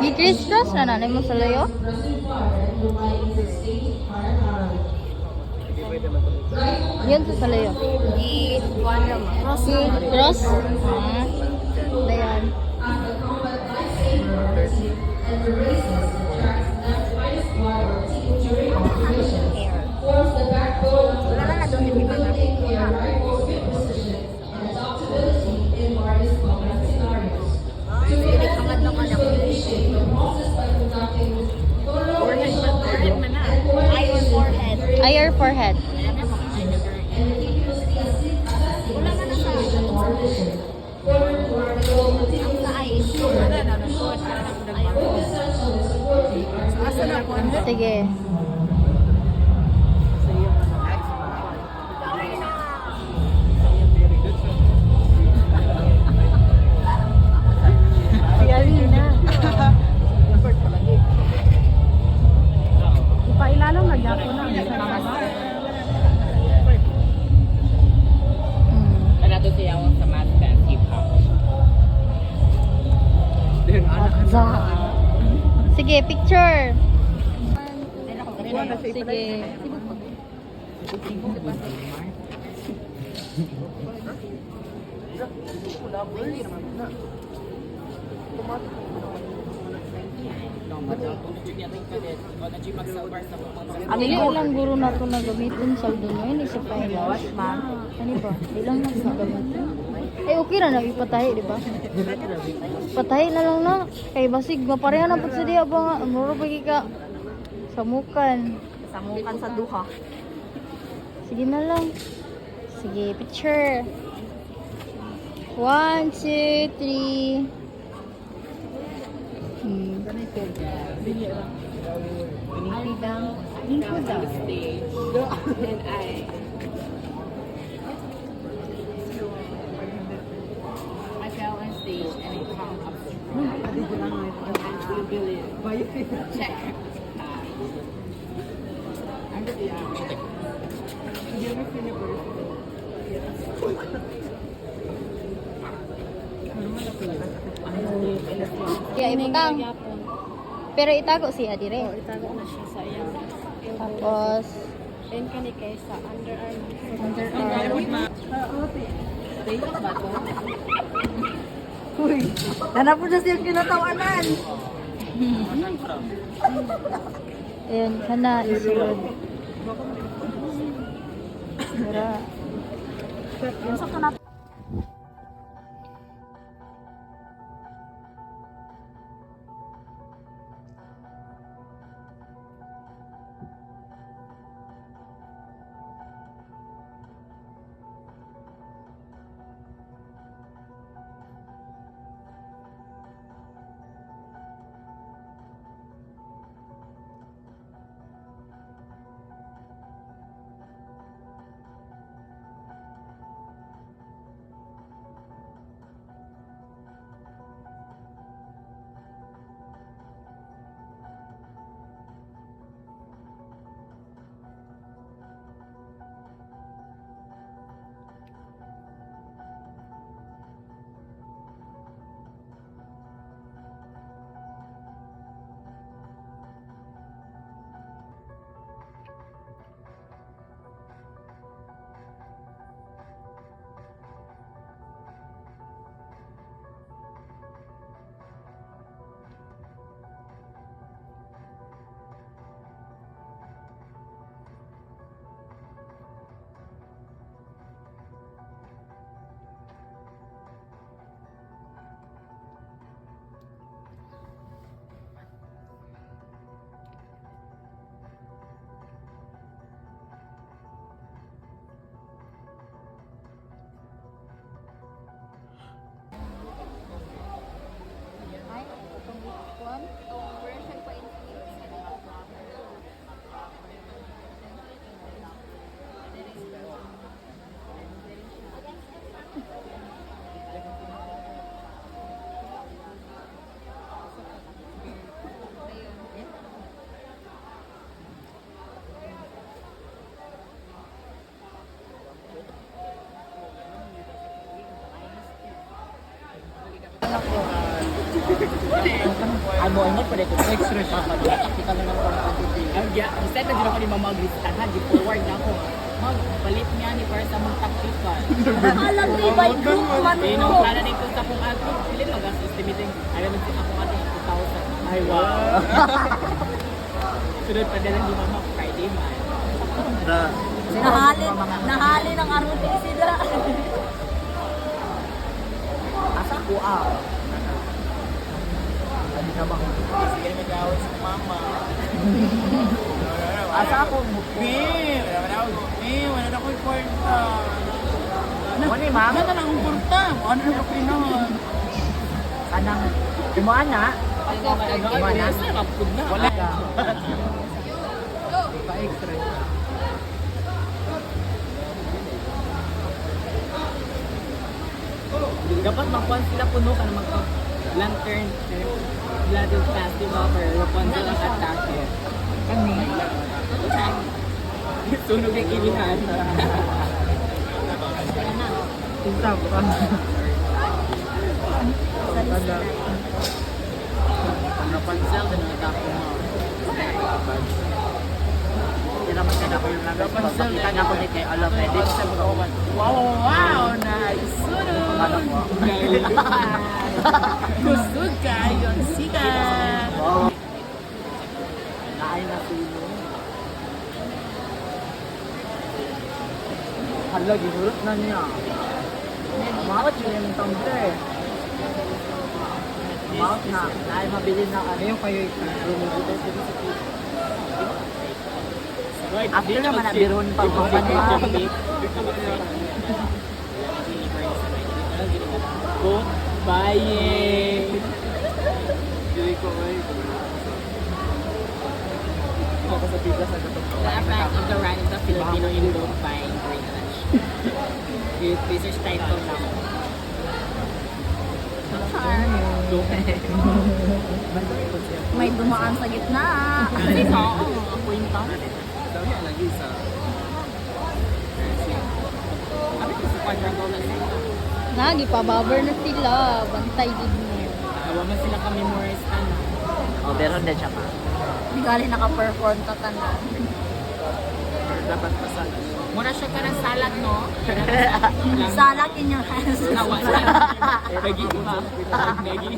Gi-crisscross na nanay mo sa layo? Yan sa layo. Cross? Ah. Dayan. Higher forehead. Sige. Ipailalang na gyapon na. Nato siya sa math and hip hop. Sige, picture. Sige. Dili lang guro na ito na gamitin sa doon yun, isa pa yun. Ano ba? Dili lang na ito na gamitin. Eh, okay na ipatahi, di ba? Patahi na lang na. Kay basig, mapareha na po sa diya ba nga. Muro pa ka. Samukan. Samukan sa duha. Sige na lang. Sige, picture. 1, 2, 3. Lingkod daw. Stage. And I fell on stage and it come up. Check. Kaya ibutang. Pero itago siya dire. Itago na siya sa iyang. Tapos And kani kay sa underarm. underarm. Uy, hanap po na siya kinatawanan. Ayun, kana isulod. Mura. Yun sa kanap. Ano, ano pa rin. Extra siya pa. Kita na lang kung Instead na dito ko ni Mama Gristan, ha, di-forward na ako. Magpalit niya ni para sa mong taktikan. Alam di ba group man Eh, mo? nung plano nito sa kong ako, sila mag-estimating, alam mo ako ating 2,000. Ay, wow. Sunod pa na lang di Mama, Friday man. Nahali ng Arute Isidra. Asa ko Ano na bang? Sige na mag-away sa Mama. Asa ako mo? Wala na ko kwarta. Ano ni ma'am? Ano na lang kwarta? Ano na ko pinahon? Kanang kumaan na? Kumaan na? Wala. Pa-extra. Dapat magkuhan sila puno ka na magpa-lantern Bladder Festival for Rapunzel ang atake. Kami? Sunog ang ilihan. Tinta ko ka. Rapunzel din ang atake mo. Hindi naman ka na ko yung nagas. Pagkita na ko ni kay Alam Edit. Wow! Nice! Sunog! Kusog kayo ang sikat! Wow. Naay na sino. Hala, gihurot na niya. Mawat yun yung tumbler. Mawat na. Naay mabili na ano yung kayo rumibutay sa dito. After naman nabiron pa ko pa niya. Bye! Ako sa pizza sa gato. The effect of the run of the Filipino in buying great lunch. Research title lang. May dumaan sa gitna. Oo, ako yung tao. Sabi ko sa quadrangle na sila. Nagipababar na sila. Bantay din mo. Nawa man sila kami more stand. Oh, pero hindi siya pa. Di gali naka-perform ka tanan. Dapat pasala. Mura siya ka ng salad, no? Salak in your hands. Nawa siya. Nag-iiba. Nag-iiba.